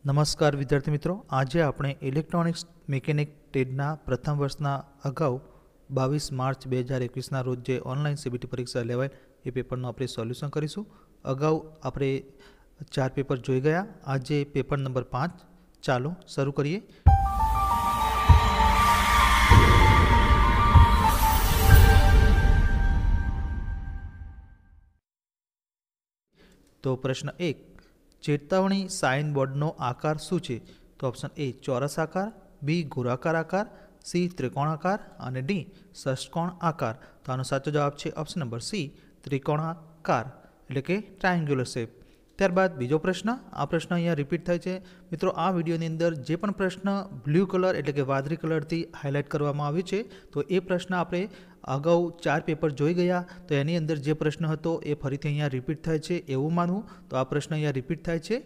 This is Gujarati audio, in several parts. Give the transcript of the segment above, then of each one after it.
નમસ્કાર વિદ્યાર્થી મિત્રો, આજે આપણે ઇલેક્ટ્રોનિક્સ મિકેનિક ટેડના પ્રથમ વર્ષના અગાઉ 22 માર્ચ 2021ના રોજ જે ઓનલાઈન સીબીટી પરીક્ષા લેવાય એ પેપરનું આપણે સોલ્યુશન કરીશું. અગાઉ આપણે 4 પેપર જોઈ ગયા. આજે પેપર નંબર 5. ચાલો શરૂ કરીએ. તો પ્રશ્ન 1, ચેતવણી સાઇન બોર્ડનો આકાર શું છે? તો ઓપ્શન એ ચોરસ આકાર, બી ગોળાકાર આકાર, સી ત્રિકોણાકાર અને ડી ષષ્ટકોણ આકાર. તો આનો સાચો જવાબ છે ઓપ્શન નંબર સી ત્રિકોણાકાર, એટલે કે ટ્રાયંગ્યુલર શેપ. ત્યારબાદ બીજો પ્રશ્ન. આ પ્રશ્ન અહીંયા રિપીટ થાય છે. મિત્રો, આ વિડીયોની અંદર જે પણ પ્રશ્ન બ્લુ કલર એટલે કે વાદળી કલરથી હાઇલાઇટ કરવામાં આવ્યું છે, તો એ પ્રશ્ન આપણે અગાઉ 4 પેપર જોઈ ગયા. તો એની અંદર જે પ્રશ્ન હતો એ ફરીથી અહીંયા રિપીટ થાય છે એવું માનવું. તો આ પ્રશ્ન અહીંયા રિપીટ થાય છે.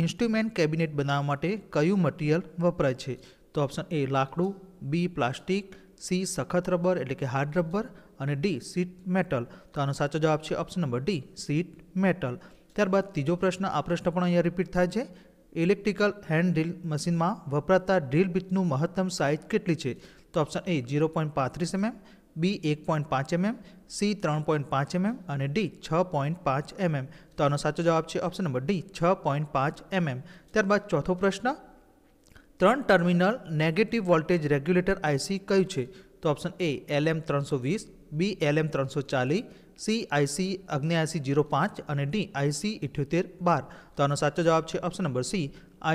ઇન્સ્ટ્રુમેન્ટ કેબિનેટ બનાવવા માટે કયું મટીરિયલ વપરાય છે? તો ઓપ્શન એ લાકડું, બી પ્લાસ્ટિક, સી સખત રબર એટલે કે હાર્ડ રબર અને ડી શીટ મેટલ. તો આનો સાચો જવાબ છે option number D sheet metal. ત્યારબાદ ત્રીજો પ્રશ્ન. આ પ્રશ્ન પણ અહીંયા રિપીટ થાય છે. ઇલેક્ટ્રિકલ હેન્ડ ડ્રીલ મશીનમાં વપરાતા ડ્રીલ બીટનું મહત્તમ સાઇઝ કેટલી છે? તો option A 0.35 mm, B 1.5 mm, C 3.5 mm અને ડી 6.5 mm. તો આનો સાચો જવાબ છે ઓપ્શન નંબર ડી 6.5 mm. ત્યારબાદ ચોથો પ્રશ્ન. 3 terminal negative voltage regulator IC કયું છે? તો option A LM320, B LM340, C IC 7905 અને ડી IC 7812. તો આનો સાચો જવાબ છે ઓપ્શન નંબર સી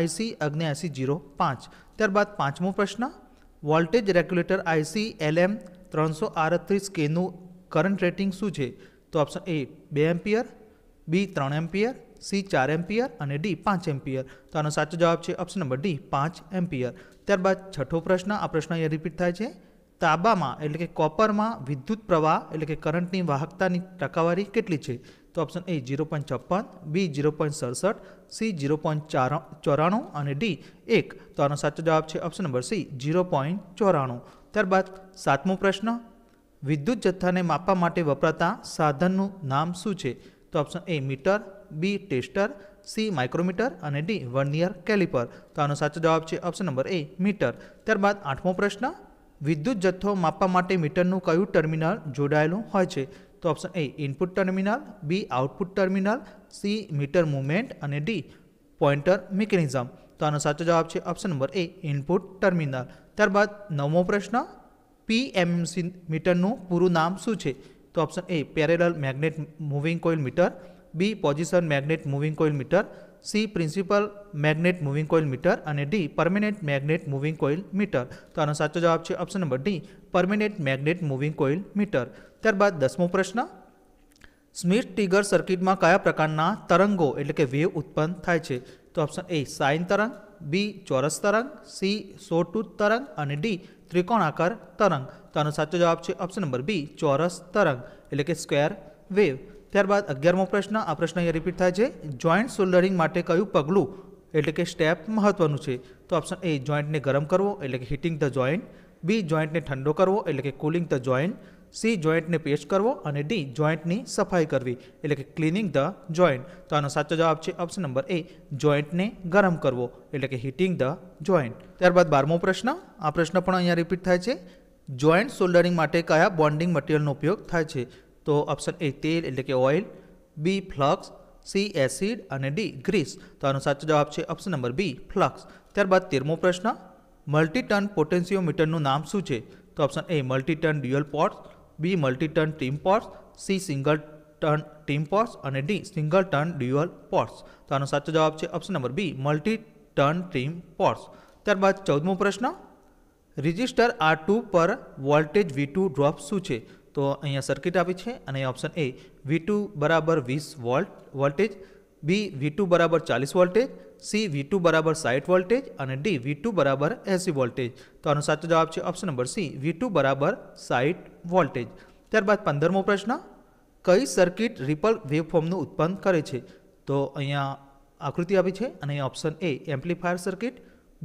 IC 7905. ત્યારબાદ પાંચમો પ્રશ્ન. વોલ્ટેજ રેગ્યુલેટર IC LM338K નું કરંટ રેટિંગ શું છે? તો option A 2 ampere, B 3 ampere, C 4 ampere અને ડી 5 એમ્પિયર. તો આનો સાચો જવાબ છે ઓપ્શન નંબર ડી 5 એમ્પિયર. ત્યારબાદ છઠ્ઠો પ્રશ્ન. આ પ્રશ્ન અહીંયા રિપીટ થાય છે. તાંબામાં એટલે કે કોપરમાં વિદ્યુત પ્રવાહ એટલે કે કરંટની વાહકતાની ટકાવારી કેટલી છે? તો ઓપ્શન એ 0.56, બી 0.67, સી 0.94 અને ડી 1. તો આનો સાચો જવાબ છે ઓપ્શન નંબર સી 0.94. ત્યારબાદ સાતમો પ્રશ્ન. વિદ્યુત જથ્થાને માપવા માટે વપરાતા સાધનનું નામ શું છે? તો option A meter, B tester, C micrometer અને ડી વર્નિયર કેલિપર. તો આનો સાચો જવાબ છે ઓપ્શન નંબર એ મીટર. ત્યારબાદ આઠમો પ્રશ્ન. વિદ્યુત જથ્થો માપવા માટે મીટરનું કયું ટર્મિનલ જોડાયેલું હોય છે? તો option A input terminal, B output terminal, C meter movement અને ડી પોઇન્ટર મિકેનિઝમ. તો આનો સાચો જવાબ છે option number A input terminal. ત્યારબાદ નવમો પ્રશ્ન. PMMC મીટરનું પૂરું નામ શું છે? તો option A parallel magnet moving coil meter, B position magnet moving coil meter, C principal magnet moving coil meter અને D permanent magnet moving coil meter. તો આનો સાચો જવાબ છે option number D permanent magnet moving coil meter. ત્યારબાદ 10મો પ્રશ્ન. સ્મિથ ટ્રિગર સર્કિટમાં કયા પ્રકારના તરંગો એટલે કે વેવ ઉત્પન્ન થાય છે? તો ઓપ્શન એ સાઇન તરંગ, બી ચોરસ તરંગ, સી સોટૂથ તરંગ અને ડી ત્રિકોણાકાર તરંગ. તો આનો સાચો જવાબ છે ઓપ્શન નંબર બી ચોરસ તરંગ, એટલે કે સ્ક્વેર વેવ. ત્યારબાદ 11મો પ્રશ્ન. આ પ્રશ્ન અહીંયા રિપીટ થાય છે. જોઈન્ટ સોલ્ડરિંગ માટે કયું પગલું એટલે કે સ્ટેપ મહત્વનું છે? તો ઓપ્શન એ જોઈન્ટને ગરમ કરવો એટલે કે હીટિંગ ધ જોઈન્ટ, બી જોઈન્ટને ઠંડો કરવો એટલે કે કુલિંગ ધ જોઈન્ટ, સી જોઈન્ટને પેસ્ટ કરવો અને ડી જોઈન્ટની સફાઈ કરવી એટલે કે ક્લિનિંગ ધ જોઈન્ટ. તો આનો સાચો જવાબ છે ઓપ્શન નંબર એ જોઈન્ટને ગરમ કરવો એટલે કે હીટિંગ ધ જોઈન્ટ. ત્યારબાદ 12મો પ્રશ્ન. આ પ્રશ્ન પણ અહીંયા રિપીટ થાય છે. જોઈન્ટ સોલ્ડરિંગ માટે કયા બોન્ડિંગ મટીરિયલનો ઉપયોગ થાય છે? તો ઓપ્શન એ તેલ એટલે કે ઓઇલ, બી ફ્લક્સ, સી એસિડ અને ડી ગ્રીસ. તો આનો સાચો જવાબ છે ઓપ્શન નંબર બી ફ્લક્સ. ત્યારબાદ 13મો પ્રશ્ન. મલ્ટી ટર્ન પોટેન્શિયોમીટરનું નામ શું છે? તો option A multi turn dual ports, B multi turn team ports, C single turn team ports અને D single turn dual ports. તો આનો સાચો જવાબ છે option number B multi turn team ports. ત્યારબાદ 14મો પ્રશ્ન. રેઝિસ્ટર R2 પર વોલ્ટેજ V2 ડ્રોપ શું છે? તો અહીંયા સર્કિટ આપી છે અને ઓપ્શન એ V2 બરાબર 20 વોલ્ટેજ, બી V2 બરાબર 40 વોલ્ટેજ, સી V2 બરાબર 60 વોલ્ટેજ અને ડી V2 બરાબર 80 વોલ્ટેજ. તો આનો સાચો જવાબ છે ઓપ્શન નંબર સી V2 બરાબર 60 વોલ્ટેજ. ત્યારબાદ 15મો પ્રશ્ન. કઈ સર્કિટ રિપલ વેવફોર્મનું ઉત્પન્ન કરે છે? તો અહીંયા આકૃતિ આપી છે અને option A amplifier circuit,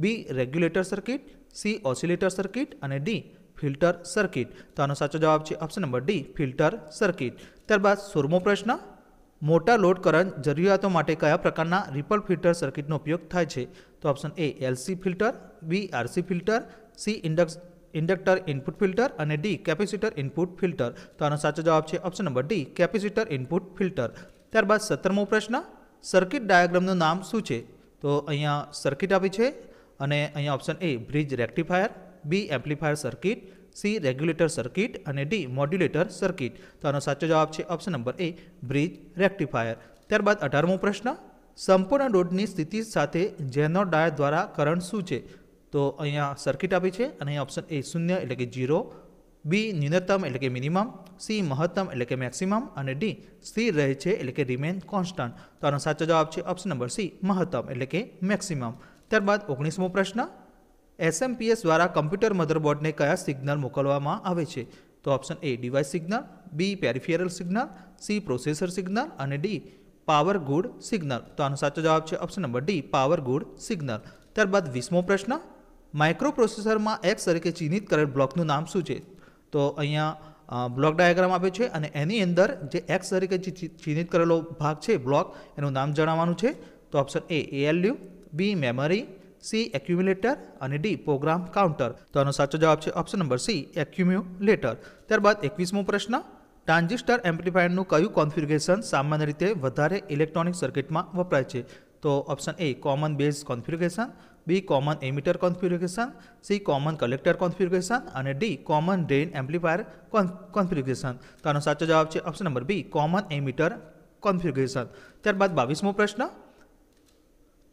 B regulator circuit, C oscillator circuit અને ડી ફિલ્ટર સર્કિટ. તો આનો સાચો જવાબ છે option number D filter circuit. ત્યારબાદ 16મો પ્રશ્ન. મોટા લોડ કરંટ જરૂરિયાતો માટે કયા પ્રકારના રિપલ ફિલ્ટર સર્કિટનો ઉપયોગ થાય છે? તો option A LC filter, B RC filter, C inductor input filter અને ડી કેપેસિટર ઇનપુટ ફિલ્ટર. તો આનો સાચો જવાબ છે option number D capacitor input filter. ત્યારબાદ 17મો પ્રશ્ન, સર્કિટ ડાયાગ્રામનું નામ શું છે? તો અહીંયા સર્કિટ આપી છે અને અહીંયા option A bridge rectifier, B amplifier circuit, C regulator circuit અને ડી મોડ્યુલેટર સર્કિટ. તો આનો સાચો જવાબ છે option number A bridge rectifier. ત્યારબાદ 18મો પ્રશ્ન, સંપૂર્ણ લોડની સ્થિતિ સાથે ઝેનર ડાયોડ દ્વારા કરંટ શું છે? તો અહીંયા સર્કિટ આપી છે અને અહીંયા ઓપ્શન એ 0 એટલે કે 0, બી ન્યૂનતમ એટલે કે મિનિમમ, સી મહત્તમ એટલે કે મેક્સિમમ અને ડી સ્થિર રહે છે એટલે કે રિમેન કોન્સ્ટન્ટ. તો આનો સાચો જવાબ છે ઓપ્શન નંબર સી મહત્તમ એટલે કે મેક્સિમમ. ત્યારબાદ 19મો પ્રશ્ન, એસએમપીએસ દ્વારા કમ્પ્યુટર મધરબોર્ડને કયા સિગ્નલ મોકલવામાં આવે છે? તો option A device signal, B peripheral signal, C processor signal અને ડી પાવર ગુડ સિગ્નલ. તો આનો સાચો જવાબ છે option number D power good signal. ત્યારબાદ 20મો પ્રશ્ન, માઇક્રો પ્રોસેસરમાં એક્સ તરીકે ચિહ્નિત કરેલ બ્લોકનું નામ શું છે? તો અહીંયા બ્લોક ડાયાગ્રામ આપ્યો છે અને એની અંદર જે એક્સ તરીકે ચિહ્નિત કરેલો ભાગ છે બ્લોક, એનું નામ જણાવવાનું છે. તો option A ALU, B memory, C accumulator અને ડી પ્રોગ્રામ કાઉન્ટર. તો આનો સાચો જવાબ છે ઓપ્શન નંબર સી એક્યુમ્યુલેટર. ત્યારબાદ 21મો પ્રશ્ન, ટ્રાન્ઝિસ્ટર એમ્પ્લીફાયરનું કયું કોન્ફિગરેશન સામાન્ય રીતે વધારે ઇલેક્ટ્રોનિક સર્કિટમાં વપરાય છે? તો option A common base configuration, B common emitter configuration, C common collector configuration અને D common drain amplifier configuration. તો આનો સાચો જવાબ છે option number B common emitter configuration. ત્યારબાદ 22મો પ્રશ્ન,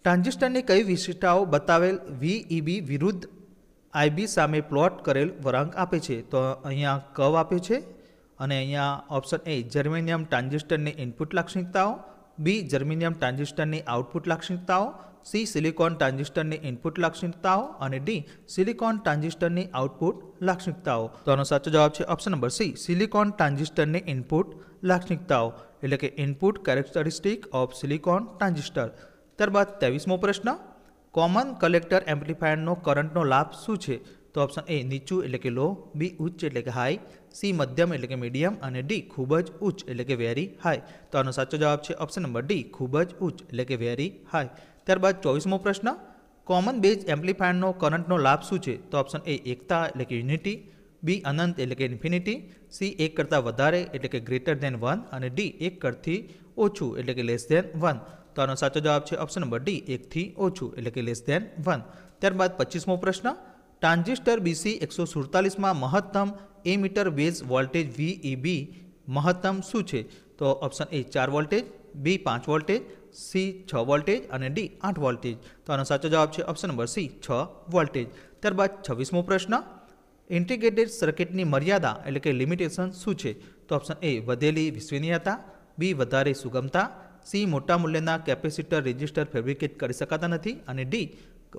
ટ્રાન્ઝિસ્ટરની કઈ વિશિષ્ટતાઓ બતાવેલ વીઈબી વિરુદ્ધ આઈબી સામે પ્લોટ કરેલ વળાંક આપે છે? તો અહીંયા કર્વ આપ્યો છે અને અહીંયા ઓપ્શન એ જર્મેનિયમ ટ્રાન્ઝિસ્ટરની ઇનપુટ લાક્ષણિકતાઓ, બી જર્મેનિયમ ટ્રાન્ઝિસ્ટરની આઉટપુટ લાક્ષણિકતાઓ, સી સિલિકોન ટ્રાન્ઝિસ્ટરની ઇનપુટ લાક્ષણિકતાઓ અને ડી સિલિકોન ટ્રાન્ઝિસ્ટરની આઉટપુટ લાક્ષણિકતાઓ. તો આનો સાચો જવાબ છે ઓપ્શન નંબર સી સિલિકોન ટ્રાન્ઝિસ્ટરની ઇનપુટ લાક્ષણિકતાઓ એટલે કે input characteristic of silicon transistor. ત્યારબાદ 23મો પ્રશ્ન, કોમન કલેક્ટર એમ્પ્લીફાયરનો કરંટનો લાભ શું છે? તો ઓપ્શન એ નીચું એટલે કે લો, બી ઉચ્ચ એટલે કે હાઈ, સી મધ્યમ એટલે કે મીડિયમ અને ડી ખૂબ જ ઉચ્ચ એટલે કે વેરી હાઈ. તો આનો સાચો જવાબ છે ઓપ્શન નંબર ડી ખૂબ જ ઉચ્ચ એટલે કે વેરી હાઈ. ત્યારબાદ 24મો પ્રશ્ન, કોમન બેઝ એમ્પ્લીફાયરનો કરંટનો લાભ શું છે? તો ઓપ્શન એ એકતા એટલે કે યુનિટી, બી અનંત એટલે કે ઇન્ફિનિટી, સી એક કરતાં વધારે એટલે કે ગ્રેટર ધેન 1 અને ડી એક કરતી ઓછું એટલે કે લેસ ધેન 1. તો આનો સાચો જવાબ છે ઓપ્શન નંબર ડી એકથી ઓછું એટલે કે લેસ ધેન 1. ત્યારબાદ 25મો પ્રશ્ન, ટ્રાન્ઝિસ્ટર BC 147માં મહત્તમ એમીટર બેઝ વોલ્ટેજ VEB મહત્તમ શું છે? તો option A 4 voltage, B 5 voltage, C 6 voltage અને ડી 8 વોલ્ટેજ. તો આનો સાચો જવાબ છે ઓપ્શન નંબર સી 6 વોલ્ટેજ. ત્યારબાદ 26મો પ્રશ્ન, ઇન્ટિગ્રેટેડ સર્કિટની મર્યાદા એટલે કે લિમિટેશન શું છે? તો ઓપ્શન એ વધેલી વિશ્વસનીયતા, બી વધારે સુગમતા, સી મોટા મૂલ્યના કેપેસિટર રેઝિસ્ટર ફેબ્રિકેટ કરી શકાતા નથી અને ડી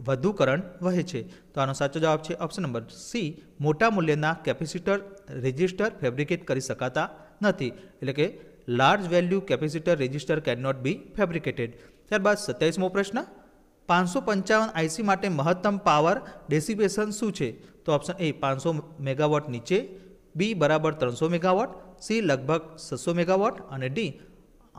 વધુ કરંટ વહે છે. તો આનો સાચો જવાબ છે ઓપ્શન નંબર સી મોટા મૂલ્યના કેપેસિટર રેઝિસ્ટર ફેબ્રિકેટ કરી શકાતા નથી એટલે કે large value capacitor resistor can not be fabricated. ત્યારબાદ 27મો પ્રશ્ન, 555 આઈસી માટે મહત્તમ પાવર ડેસિપેશન શું છે? તો ઓપ્શન એ 500 મેગાવોટ નીચે, બી બરાબર 300 મેગાવોટ, સી લગભગ 600 મેગાવોટ અને ડી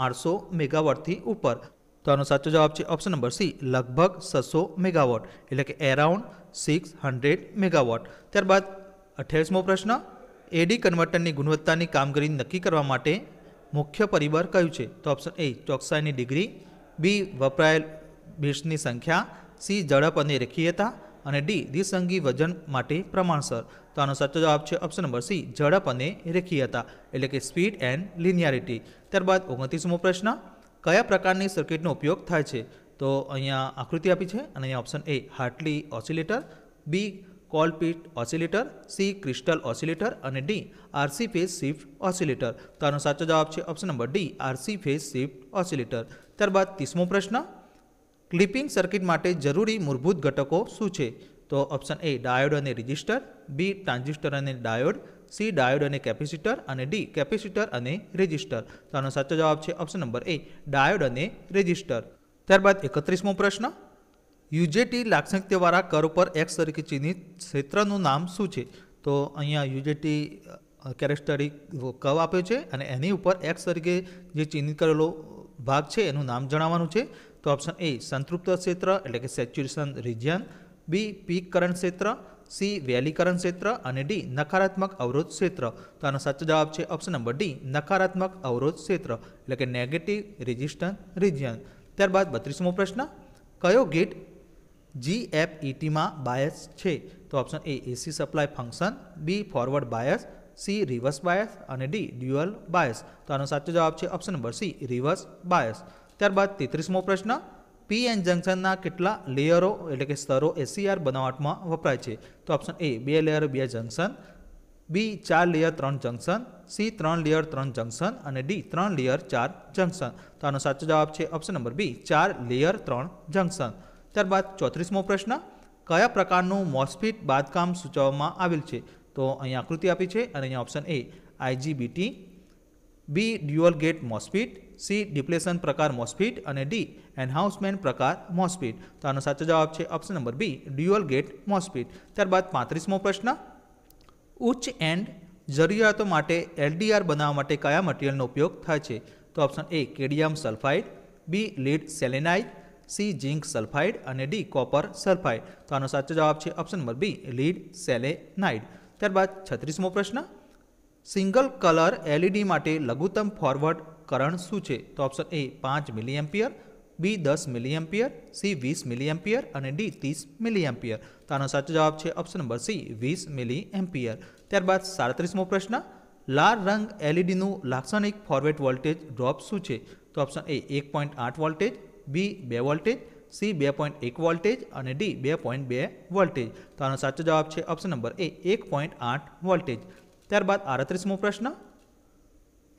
800 મેગાવોટથી ઉપર. તો આનો સાચો જવાબ છે ઓપ્શન નંબર સી લગભગ 600 મેગાવોટ એટલે કે એરાઉન્ડ 600 મેગાવોટ. ત્યારબાદ 28મો પ્રશ્ન, એડી કન્વર્ટરની ગુણવત્તાની કામગીરી નક્કી કરવા માટે મુખ્ય પરિબળ કયું છે? તો ઓપ્શન એ ચોકસાઈની ડિગ્રી, બી વપરાયેલ બિટ્સની સંખ્યા, સી ઝડપ અને રેખીયતા અને ડી દ્વિસંગી વજન માટે પ્રમાણસર. તો આનો સાચો જવાબ છે ઓપ્શન નંબર સી ઝડપ અને રેખીયતા એટલે કે સ્પીડ એન્ડ લિનિયારિટી. ત્યારબાદ 29મો પ્રશ્ન, કયા પ્રકારની સર્કિટનો ઉપયોગ થાય છે? તો અહીંયા આકૃતિ આપી છે અને અહીંયા option A Hartley oscillator, B Colpitt oscillator, C crystal oscillator અને D RC phase shift oscillator. તો આનો સાચો જવાબ છે option number D RC phase shift oscillator. ત્યારબાદ 30મો પ્રશ્ન, ક્લિપિંગ સર્કિટ માટે જરૂરી મૂળભૂત ઘટકો શું છે? તો ઓપ્શન એ ડાયોડ અને રેઝિસ્ટર, બી ટ્રાન્ઝિસ્ટર અને ડાયોડ, સી ડાયોડ અને કેપેસિટર અને ડી કેપેસિટર અને રેઝિસ્ટર. તો આનો સાચો જવાબ છે ઓપ્શન નંબર એ ડાયોડ અને રેઝિસ્ટર. ત્યારબાદ 31મો પ્રશ્ન, યુજેટી લાક્ષણિકતાવાળા કર્વ પર એક્સ તરીકે ચિહ્નિત ક્ષેત્રનું નામ શું છે? તો અહીંયા યુજેટી કેરેક્ટરિસ્ટિક કર્વ આપ્યો છે અને એની ઉપર એક્સ તરીકે જે ચિહ્નિત કરેલો ભાગ છે એનું નામ જણાવવાનું છે. તો ઓપ્શન એ સંતૃપ્ત ક્ષેત્ર એટલે કે સેચ્યુરેશન રિજિયન, બી પીક કરંટ ક્ષેત્ર, સી વેલી કરંટ ક્ષેત્ર અને ડી નકારાત્મક અવરોધ ક્ષેત્ર. તો આનો સાચો જવાબ છે ઓપ્શન નંબર ડી નકારાત્મક અવરોધ ક્ષેત્ર એટલે કે નેગેટિવ રેઝિસ્ટન્સ રિજિયન. ત્યારબાદ 32મો પ્રશ્ન, કયો ગેટ GFETમાં બાયસ છે? તો option A AC supply function, B forward bias, C reverse bias અને ડી ડ્યુઅલ બાયસ. તો આનો સાચો જવાબ છે option number C reverse bias. ત્યારબાદ 33મો પ્રશ્ન, PN જંકશનના કેટલા લેયરો એટલે કે સ્તરો SCR બનાવટમાં વપરાય છે? તો ઓપ્શન એ 2 લેયર 2 junction, B 4 layer 3 junction, C 3 layer 3 junction અને ડી 3 લેયર 4 જંકશન. તો આનો સાચો જવાબ છે option number B 4 layer 3 junction. ત્યારબાદ 34મો પ્રશ્ન, કયા પ્રકારનું મોસ્ફેટ બાંધકામ સૂચવવામાં આવેલ છે? તો અહીંયા આકૃતિ આપી છે અને અહીંયા option A IGBT, B dual gate MOSFET, C depletion પ્રકાર મોસ્ફેટ અને ડી એન્હાન્સમેન્ટ પ્રકાર મોસ્ફેટ. તો આનો સાચો જવાબ છે option number B dual gate MOSFET. ત્યારબાદ 35મો પ્રશ્ન, ઉચ્ચ એન્ડ જરૂરિયાતો માટે LDR બનાવવા માટે કયા મટીરિયલનો ઉપયોગ થાય છે? તો option A cadmium sulphide, B lead selenide, C zinc sulphide અને ડી કોપર સલ્ફાઇડ. તો આનો સાચો જવાબ છે option number B lead selenide. ત્યારબાદ 36મો પ્રશ્ન, સિંગલ કલર LED માટે લઘુત્તમ ફોરવર્ડ કરંટ શું છે? તો option A 5 milli ampere, B 10 milli ampere, C 20 milli ampere અને ડી 30 મિલી એમ્પિયર. તો આનો સાચો જવાબ છે option number C 20 milli ampere. ત્યારબાદ 37મો પ્રશ્ન, લાલ રંગ LEDનું લાક્ષણિક ફોરવર્ડ વોલ્ટેજ ડ્રોપ શું છે? તો option A 1.8 voltage, B 2 voltage, C 2.1 voltage અને ડી 2.2 વોલ્ટેજ. તો આનો સાચો જવાબ છે ઓપ્શન નંબર એ 1.8 વોલ્ટેજ. ત્યારબાદ 38મો પ્રશ્ન,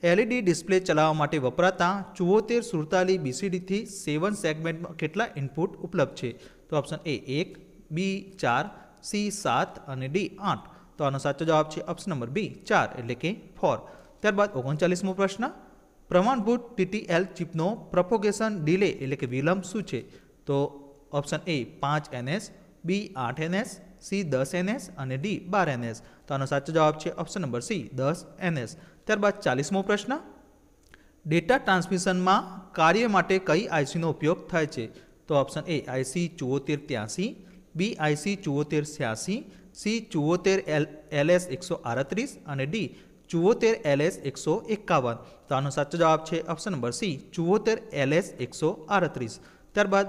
LED ડિસ્પ્લે ચલાવવા માટે વપરાતા 7447 BCD થી 7 સેગમેન્ટમાં કેટલા ઇનપુટ ઉપલબ્ધ છે? તો ઓપ્શન એ 1, બી 4, સી 7 અને ડી 8. તો આનો સાચો જવાબ છે ઓપ્શન નંબર બી 4 એટલે કે 4. ત્યારબાદ 39મો પ્રશ્ન, પ્રમાણભૂત TTL ચિપનો પ્રોપોગેશન ડિલે એટલે કે વિલંબ શું છે? તો option A 5 NS, B 8 NS, C 10 NS અને ડી 12 NS. તો આનો સાચો જવાબ છે ઓપ્શન નંબર સી 10 NS. ત્યારબાદ 40મો પ્રશ્ન, ડેટા ટ્રાન્સમિશનમાં કાર્ય માટે કઈ ICનો ઉપયોગ થાય છે? તો option A IC 7483, B IC 7486, C 74 LS 138 અને ડી 74 LS 151. તો આનો સાચો જવાબ છે ઓપ્શન નંબર સી 74 LS 138. ત્યારબાદ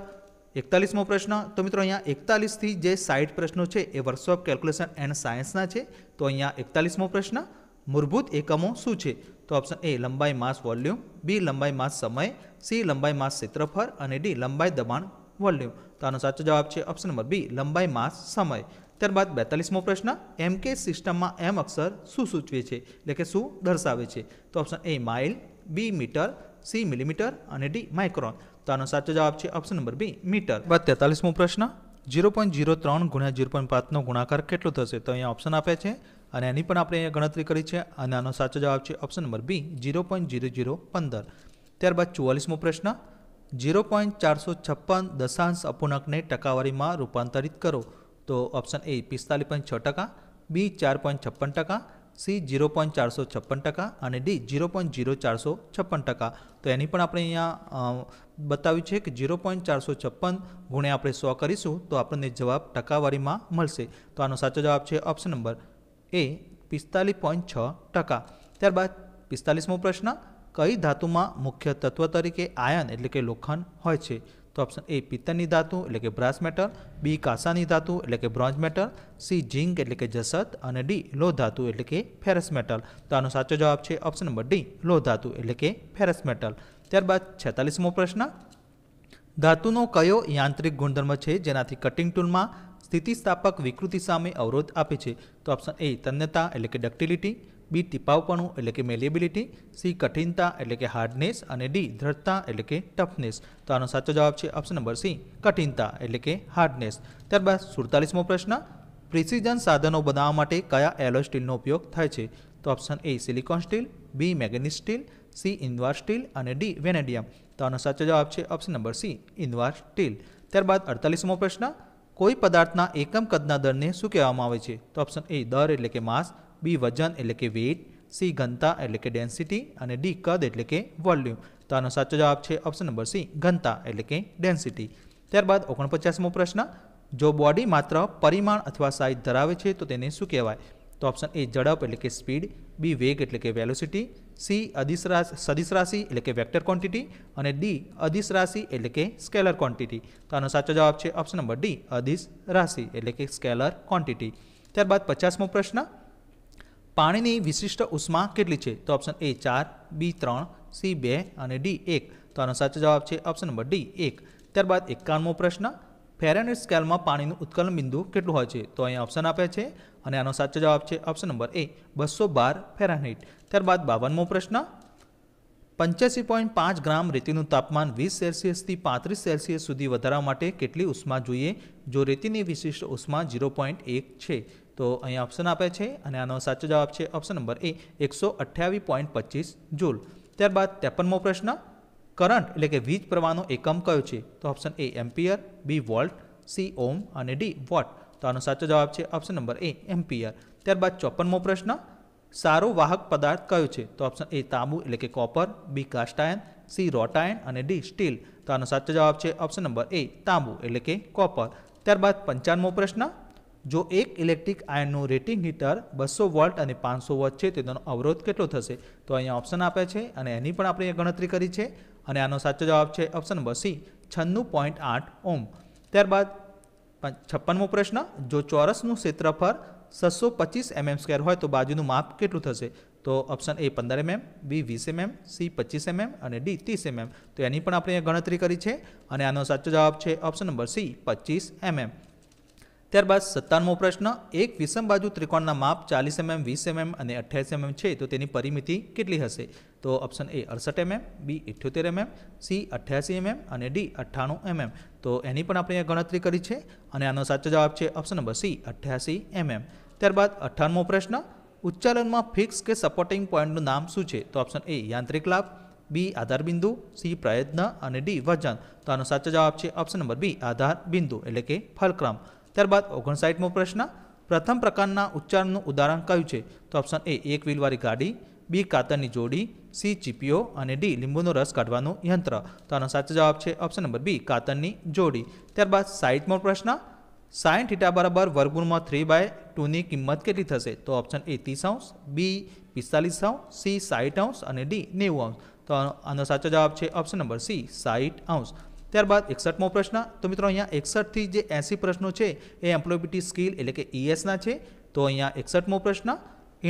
41મો પ્રશ્ન, તો મિત્રો અહીંયા 41 થી જે 60 પ્રશ્નો છે એ વર્કશોપ કેલ્ક્યુલેશન એન્ડ સાયન્સના છે. તો અહીંયા 41મો પ્રશ્ન, મૂળભૂત એકમો શું છે? તો ઓપ્શન એ લંબાઈ માસ વોલ્યુમ, બી લંબાઈ માસ સમય, સી લંબાઈ માસ ક્ષેત્રફળ અને ડી લંબાઈ દબાણ વોલ્યુમ. તો આનો સાચો જવાબ છે ઓપ્શન નંબર બી લંબાઈ માસ સમય. ત્યારબાદ 42મો પ્રશ્ન, MK સિસ્ટમમાં M અક્ષર શું સૂચવે છે એટલે કે શું દર્શાવે છે? તો option A mile, B metre, C millimetre અને ડી માઇક્રોન. તો આનો સાચો જવાબ છે ઓપ્શન નંબર બી મીટર. બાદ 43મો પ્રશ્ન, 0.03 ગુણ્યા 0.5નો ગુણાકાર કેટલો થશે? તો અહીંયા ઓપ્શન આપ્યા છે અને એની પણ આપણે અહીંયા ગણતરી કરી છે અને આનો સાચો જવાબ છે ઓપ્શન નંબર બી 0.0015. ત્યારબાદ 44મો પ્રશ્ન, 0.456 દશાંશ અપૂર્ણાંકને ટકાવારીમાં રૂપાંતરિત કરો. તો ઓપ્શન એ 45.6%, બી 4.56%, સી 0.456% અને ડી 0.0456%. તો એની પણ આપણે અહીંયા બતાવ્યું છે કે 0.456 ગુણ્યા આપણે 100 કરીશું તો આપણને જવાબ ટકાવારીમાં મળશે. તો આનો સાચો જવાબ છે ઓપ્શન નંબર એ 45.6%. ત્યારબાદ 45મો પ્રશ્ન, કઈ ધાતુમાં મુખ્ય તત્વ તરીકે આયન એટલે કે લોખંડ હોય છે? તો ઓપ્શન એ પિત્તળની ધાતુ એટલે કે બ્રાસ મેટલ, બી કાંસાની ધાતુ એટલે કે બ્રોન્ઝ મેટલ, સી ઝિંક એટલે કે જસત અને ડી લોહ ધાતુ એટલે કે ફેરસ મેટલ. તો આનો સાચો જવાબ છે ઓપ્શન નંબર ડી લોહ ધાતુ એટલે કે ફેરસ મેટલ. ત્યારબાદ 46મો પ્રશ્ન, ધાતુનો કયો યાંત્રિક ગુણધર્મ છે જેનાથી કટિંગ ટૂલમાં સ્થિતિસ્થાપક વિકૃતિ સામે અવરોધ આપે છે? તો ઓપ્શન એ તન્યતા એટલે કે ડક્ટિલિટી, બી ટીપાવપણું એટલે કે મેલિએબિલિટી, સી કઠિનતા એટલે કે હાર્ડનેસ અને ડી દ્રઢતા એટલે કે ટફનેસ. તો આનો સાચો જવાબ છે ઓપ્શન નંબર સી કઠિનતા એટલે કે હાર્ડનેસ. ત્યારબાદ 47મો પ્રશ્ન, પ્રિસિઝન સાધનો બનાવવા માટે કયા એલોય સ્ટીલનો ઉપયોગ થાય છે? તો option A silicon steel, B magnesium steel, C invar steel અને ડી વેનેડિયમ. તો આનો સાચો જવાબ છે option number C invar steel. ત્યારબાદ 48મો પ્રશ્ન, કોઈ પદાર્થના એકમ કદના દરને શું કહેવામાં આવે છે? તો ઓપ્શન એ દર એટલે કે માસ, બી વજન એટલે કે વેઇટ, સી ઘનતા એટલે કે ડેન્સિટી અને ડી કદ એટલે કે વોલ્યુમ. તો આનો સાચો જવાબ છે ઓપ્શન નંબર સી ઘનતા એટલે કે ડેન્સિટી. ત્યારબાદ 49મો પ્રશ્ન, જો બોડી માત્ર પરિમાણ અથવા સાઇઝ ધરાવે છે તો તેને શું કહેવાય? તો ઓપ્શન એ ઝડપ એટલે કે સ્પીડ, બી વેગ એટલે કે વેલોસિટી, સી સદિશ રાશિ એટલે કે વેક્ટર ક્વોન્ટિટી અને ડી અદિશ રાશિ એટલે કે સ્કેલર ક્વોન્ટિટી. તો આનો સાચો જવાબ છે ઓપ્શન નંબર ડી અદિશ રાશિ એટલે કે સ્કેલર ક્વોન્ટિટી. ત્યારબાદ 50મો પ્રશ્ન, પાણીની વિશિષ્ટ ઉષ્મા કેટલી છે? તો ઓપ્શન એ 4, બી 3, સી 2 અને ડી 1. તો આનો સાચો જવાબ છે ઓપ્શન નંબર ડી 1. ત્યારબાદ 51મો પ્રશ્ન, ફેરનહીટ સ્કેલમાં પાણીનું ઉત્કલન બિંદુ કેટલું હોય છે? તો અહીંયા ઓપ્શન આપે છે અને આનો સાચો જવાબ છે ઓપ્શન નંબર એ 212 ફેરનહીટ. ત્યારબાદ 52મો પ્રશ્ન, 85.5 ગ્રામ રેતીનું તાપમાન 20 સેલ્સિયસથી 35 સેલ્સિયસ સુધી વધારવા માટે કેટલી ઉષ્મા જોઈએ જો રેતીની વિશિષ્ટ ઉષ્મા 0.1 છે? તો અહીંયા ઓપ્શન આપે છે અને આનો સાચો જવાબ છે ઓપ્શન નંબર એ 128.25 જૂલ. ત્યારબાદ 53મો પ્રશ્ન, કરંટ એટલે કે વીજ પ્રવાહનો એકમ કયો છે? તો option A ampere, B volt, C ohm અને ડી વોટ. તો આનો સાચો જવાબ છે ઓપ્શન નંબર એ એમ્પિયર. ત્યારબાદ 54મો પ્રશ્ન, સારો વાહક પદાર્થ કયો છે? તો ઓપ્શન એ તાંબુ એટલે કે કોપર, બી કાસ્ટ આયર્ન, સી રોટ આયર્ન અને ડી સ્ટીલ. તો આનો સાચો જવાબ છે ઓપ્શન નંબર એ તાંબુ એટલે કે કોપર. ત્યારબાદ 55મો પ્રશ્ન, જો એક ઇલેક્ટ્રિક આયર્નનું રેટિંગ હીટર 200 વોલ્ટ અને 500 વોટ છે તો તેનો અવરોધ કેટલો થશે? તો અહીંયા ઓપ્શન આપે છે અને એની પણ આપણે ગણતરી કરી છે અને આનો સાચો જવાબ છે ઓપ્શન નંબર સી 96.8 ઓમ. ત્યારબાદ 56મો પ્રશ્ન, જો ચોરસનું ક્ષેત્રફળ 625 mm² હોય તો બાજુનું માપ કેટલું થશે? તો option A 15 mm, B 20 mm, C 25 mm અને ડી 30 mm. તો એની પણ આપણે ગણતરી કરી છે અને આનો સાચો જવાબ છે ઓપ્શન નંબર સી 25 mm. ત્યારબાદ 57મો પ્રશ્ન, એક વિષમ બાજુ ત્રિકોણના માપ 40 mm, 20 mm અને 28 mm છે તો તેની પરિમિતિ કેટલી હશે? તો option A 68 mm, B 78 mm, C 88 mm અને ડી 98 mm. તો એની પણ આપણે ગણતરી કરી છે અને આનો સાચો જવાબ છે ઓપ્શન નંબર સી 88 mm. ત્યારબાદ 58મો પ્રશ્ન, ઉચ્ચાલનમાં ફિક્સ કે સપોર્ટિંગ પોઈન્ટનું નામ શું છે? તો ઓપ્શન એ યાંત્રિક લાભ, બી આધાર બિંદુ, સી પ્રયત્ન અને ડી વજન. તો આનો સાચો જવાબ છે ઓપ્શન નંબર બી આધાર બિંદુ એટલે કે ફલક્રમ. ત્યારબાદ 59મો પ્રશ્ન, પ્રથમ પ્રકારના ઉચ્ચારણનું ઉદાહરણ કયું છે? તો ઓપ્શન એ એક વ્હીલવાળી ગાડી, બી કાતરની જોડી, સી ચીપીઓ અને ડી લીંબુનો રસ કાઢવાનું યંત્ર. તો આનો સાચો જવાબ છે ઓપ્શન નંબર બી કાતરની જોડી. ત્યારબાદ 60મો પ્રશ્ન, sin θ બરાબર વર્ગમૂળમાં 3/2ની કિંમત કેટલી થશે? તો ઓપ્શન એ 30°, બી 45°, સી 60° અને ડી 90°. તો આનો સાચો જવાબ છે ઓપ્શન નંબર સી 60°. ત્યારબાદ 61મો પ્રશ્ન, તો મિત્રો અહીંયા 61 થી જે 80 પ્રશ્નો છે એ એમ્પ્લોયબિલિટી સ્કિલ એટલે કે ESના છે. તો અહીંયા 61મો પ્રશ્ન,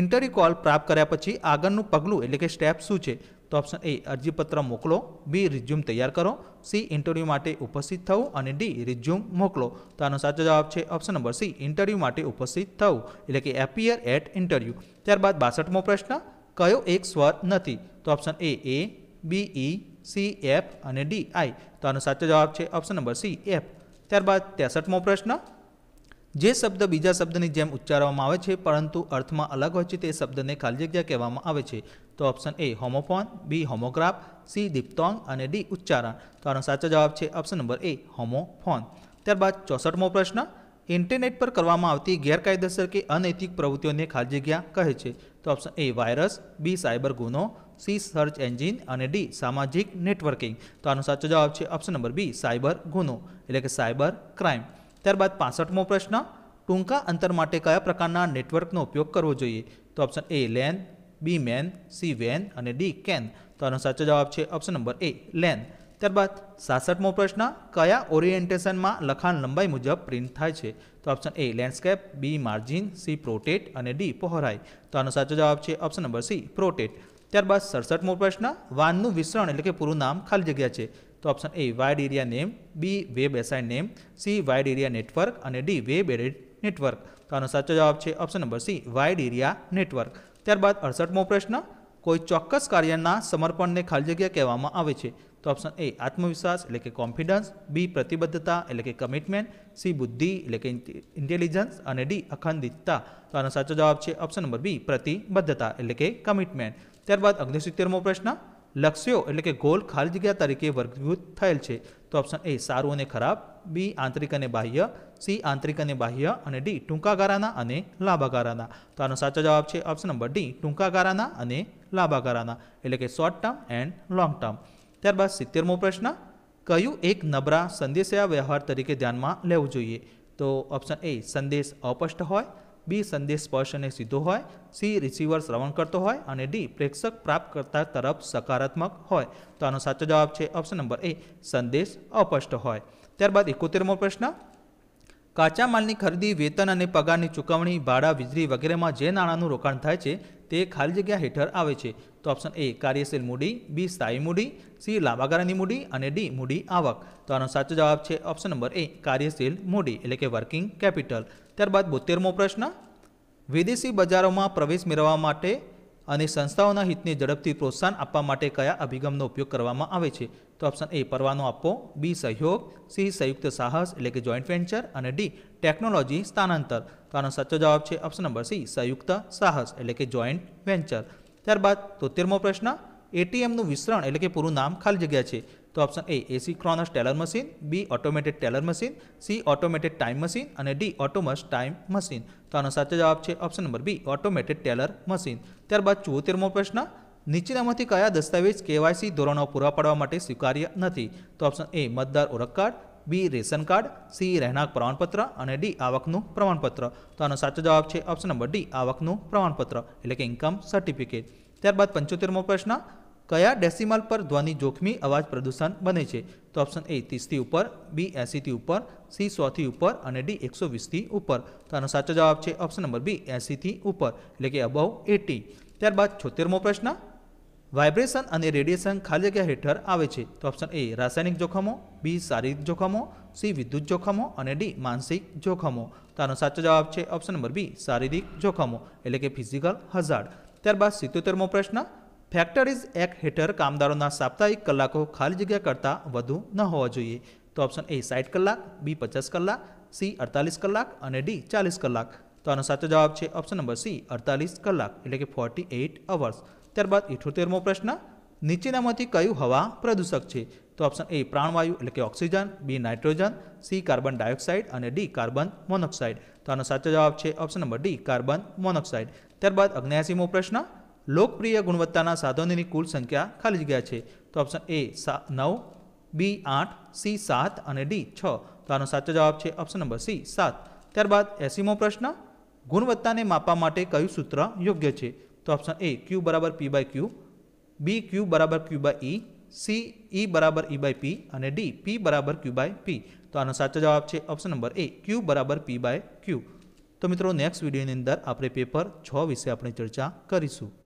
ઇન્ટરવ્યુ કોલ પ્રાપ્ત કર્યા પછી આગળનું પગલું એટલે કે સ્ટેપ શું છે? તો ઓપ્શન એ અરજીપત્ર મોકલો, બી રિઝ્યુમ તૈયાર કરો, સી ઇન્ટરવ્યુ માટે ઉપસ્થિત થવું અને ડી રિઝ્યુમ મોકલો. તો આનો સાચો જવાબ છે ઓપ્શન નંબર સી ઇન્ટરવ્યુ માટે ઉપસ્થિત થવું એટલે કે એપિયર એટ ઇન્ટરવ્યુ. ત્યારબાદ 62મો પ્રશ્ન, કયો એક સ્વર નથી? તો option A, B E, C F અને ડી આઈ. તો આનો સાચો જવાબ છે ઓપ્શન નંબર સી એફ. ત્યારબાદ 63મો પ્રશ્ન, જે શબ્દ બીજા શબ્દની જેમ ઉચ્ચારવામાં આવે છે પરંતુ અર્થમાં અલગ હોય છે તે શબ્દને ખાલી જગ્યા કહેવામાં આવે છે? તો option A homophone, B homograph, C diphthong અને ડી ઉચ્ચારણ. તો આનો સાચો જવાબ છે ઓપ્શન નંબર એ હોમોફોન. ત્યારબાદ 64મો પ્રશ્ન, ઇન્ટરનેટ પર કરવામાં આવતી ગેરકાયદેસર કે અનૈતિક પ્રવૃત્તિઓને ખાલી જગ્યા કહે છે? તો option A virus, B cyber ગુનો, સી સર્ચ એન્જિન અને ડી સામાજિક નેટવર્કિંગ. તો આનો સાચો જવાબ છે ઓપ્શન નંબર બી સાયબર ગુનો એટલે કે સાયબર ક્રાઇમ. ત્યારબાદ 65મો પ્રશ્ન, ટૂંકા અંતર માટે કયા પ્રકારના નેટવર્કનો ઉપયોગ કરવો જોઈએ? તો option A LAN, B MAN, C વેન અને ડી કેન. તો આનો સાચો જવાબ છે ઓપ્શન નંબર એ લેન. ત્યારબાદ 66મો પ્રશ્ન, કયા ઓરિએન્ટેશનમાં લખાણ લંબાઈ મુજબ પ્રિન્ટ થાય છે? તો option A landscape, B margin, C portrait અને ડી પહોળાઈ. તો આનો સાચો જવાબ છે ઓપ્શન નંબર સી પ્રોટેટ. ત્યારબાદ 67મો પ્રશ્ન, વાનનું વિસ્તરણ એટલે કે પૂરું નામ ખાલી જગ્યા છે? તો option A wide area name, B web assign name, C wide area network અને ડી વેબ એડેડ નેટવર્ક. તો આનો સાચો જવાબ છે option number C wide area network. ત્યારબાદ 68મો પ્રશ્ન, કોઈ ચોક્કસ કાર્યના સમર્પણને ખાલી જગ્યા કહેવામાં આવે છે? તો ઓપ્શન એ આત્મવિશ્વાસ એટલે કે કોન્ફિડન્સ, બી પ્રતિબદ્ધતા એટલે કે કમિટમેન્ટ, સી બુદ્ધિ એટલે કે ઇન્ટેલિજન્સ અને ડી અખંડિતતા. તો આનો સાચો જવાબ છે ઓપ્શન નંબર બી પ્રતિબદ્ધતા એટલે કે કમિટમેન્ટ. ત્યારબાદ 69મો પ્રશ્ન, લક્ષ્યો એટલે કે ગોલ ખાલી જગ્યા તરીકે વર્ગીકૃત થયેલ છે? તો ઓપ્શન એ સારું અને ખરાબ, બી આંતરિક અને બાહ્ય, સી આંતરિક અને બાહ્ય અને ડી ટૂંકા ગાળાના અને લાંબા ગાળાના. તો આનો સાચો જવાબ છે ઓપ્શન નંબર ડી ટૂંકા ગાળાના અને લાંબા ગાળાના એટલે કે short term and long term. ત્યારબાદ 70મો પ્રશ્ન, કયું એક નબળા સંદેશા વ્યવહાર તરીકે ધ્યાનમાં લેવું જોઈએ? તો ઓપ્શન એ સંદેશ અસ્પષ્ટ હોય, બી સંદેશ સ્પષ્ટ અને સીધો હોય, સી રિસીવર શ્રવણ કરતો હોય અને ડી પ્રેક્ષક પ્રાપ્તકર્તા તરફ સકારાત્મક હોય. તો આનો સાચો જવાબ છે ઓપ્શન નંબર એ સંદેશ અસ્પષ્ટ હોય. ત્યારબાદ 71મો પ્રશ્ન, કાચા માલની ખરીદી, વેતન અને પગારની ચૂકવણી, ભાડા, વીજળી વગેરેમાં જે નાણાંનું રોકાણ થાય છે તે ખાલી જગ્યા હેઠળ આવે છે? તો ઓપ્શન એ કાર્યશીલ મૂડી, બી સ્થાયી મૂડી, સી લાંબા ગાળાની મૂડી અને ડી મૂડી આવક. તો આનો સાચો જવાબ છે ઓપ્શન નંબર એ કાર્યશીલ મૂડી એટલે કે વર્કિંગ કેપિટલ. ત્યારબાદ 72મો પ્રશ્ન, વિદેશી બજારોમાં પ્રવેશ મેળવવા માટે અને સંસ્થાઓના હિતને ઝડપથી પ્રોત્સાહન આપવા માટે કયા અભિગમનો ઉપયોગ કરવામાં આવે છે? તો ઓપ્શન એ પરવાનો આપવો, બી સહયોગ, સી સંયુક્ત સાહસ એટલે કે જોઈન્ટ વેન્ચર અને ડી ટેકનોલોજી સ્થાનાંતર. તો આનો સાચો જવાબ છે ઓપ્શન નંબર સી સંયુક્ત સાહસ એટલે કે જોઈન્ટ વેન્ચર. ત્યારબાદ 73મો પ્રશ્ન, એટીએમનું વિસ્તરણ એટલે કે પૂરું નામ ખાલી જગ્યા છે? તો option A asynchronous teller machine, B automated teller machine, C automated time machine અને ડી ઓટોમસ ટાઈમ મશીન. તો આનો સાચો જવાબ છે option number B automated teller machine. ત્યારબાદ 74મો પ્રશ્ન, નીચેનામાંથી કયા દસ્તાવેજ કેવાયસી ધોરણો પૂરા પાડવા માટે સ્વીકાર્ય નથી? તો ઓપ્શન એ મતદાર ઓળખ કાર્ડ, બી રેશન કાર્ડ, સી રહેણાંક પ્રમાણપત્ર અને ડી આવકનું પ્રમાણપત્ર. તો આનો સાચો જવાબ છે ઓપ્શન નંબર ડી આવકનું પ્રમાણપત્ર એટલે કે ઇન્કમ સર્ટિફિકેટ. ત્યારબાદ 75મો પ્રશ્ન, કયા ડેસિમલ પર ધ્વનિ જોખમી અવાજ પ્રદૂષણ બને છે? તો ઓપ્શન એ 30થી ઉપર, બી 80થી ઉપર, સી 100થી ઉપર અને ડી 120થી ઉપર. તો આનો સાચો જવાબ છે ઓપ્શન નંબર બી 80થી ઉપર એટલે કે અબવ 80. ત્યારબાદ 76મો પ્રશ્ન, વાઇબ્રેશન અને રેડિયેશન ખાલી જગ્યા હેઠળ આવે છે? તો ઓપ્શન એ રાસાયણિક જોખમો, બી શારીરિક જોખમો, સી વિદ્યુત જોખમો અને ડી માનસિક જોખમો. તો આનો સાચો જવાબ છે ઓપ્શન નંબર બી શારીરિક જોખમો એટલે કે ફિઝિકલ હઝાર્ડ. ત્યારબાદ 77મો પ્રશ્ન, ફેક્ટરીઝ એક્ટ હેઠળ કામદારોના સાપ્તાહિક કલાકો ખાલી જગ્યા કરતાં વધુ ન હોવા જોઈએ? તો ઓપ્શન એ 60 કલાક, બી 50 કલાક, સી 48 કલાક અને ડી 40 કલાક. તો આનો સાચો જવાબ છે ઓપ્શન નંબર સી 48 કલાક એટલે કે 48 અવર્સ. ત્યારબાદ 78મો પ્રશ્ન, નીચેનામાંથી કયું હવા પ્રદૂષક છે? તો ઓપ્શન એ પ્રાણવાયુ એટલે કે oxygen, B nitrogen, C carbon dioxide અને ડી કાર્બન મોનોક્સાઇડ. તો આનો સાચો જવાબ છે option number D carbon monoxide. ત્યારબાદ 79મો પ્રશ્ન, લોકપ્રિય ગુણવત્તાના સાધનોની કુલ સંખ્યા ખાલી જગ્યા છે? તો ઓપ્શન એ 9, બી 8, સી 7 અને ડી 6. તો આનો સાચો જવાબ છે ઓપ્શન નંબર સી 7. ત્યારબાદ 80મો પ્રશ્ન, ગુણવત્તાને માપવા માટે કયું સૂત્ર યોગ્ય છે? તો ઓપ્શન એ Q બરાબર P by Q, B Q બરાબર Q by E, C E બરાબર E બાય P અને ડી P બરાબર Q બાય P. તો આનો સાચો જવાબ છે ઓપ્શન નંબર એ Q બરાબર P બાય Q. તો મિત્રો નેક્સ્ટ વિડીયોની અંદર આપણે પેપર 6 વિશે આપણે ચર્ચા કરીશું.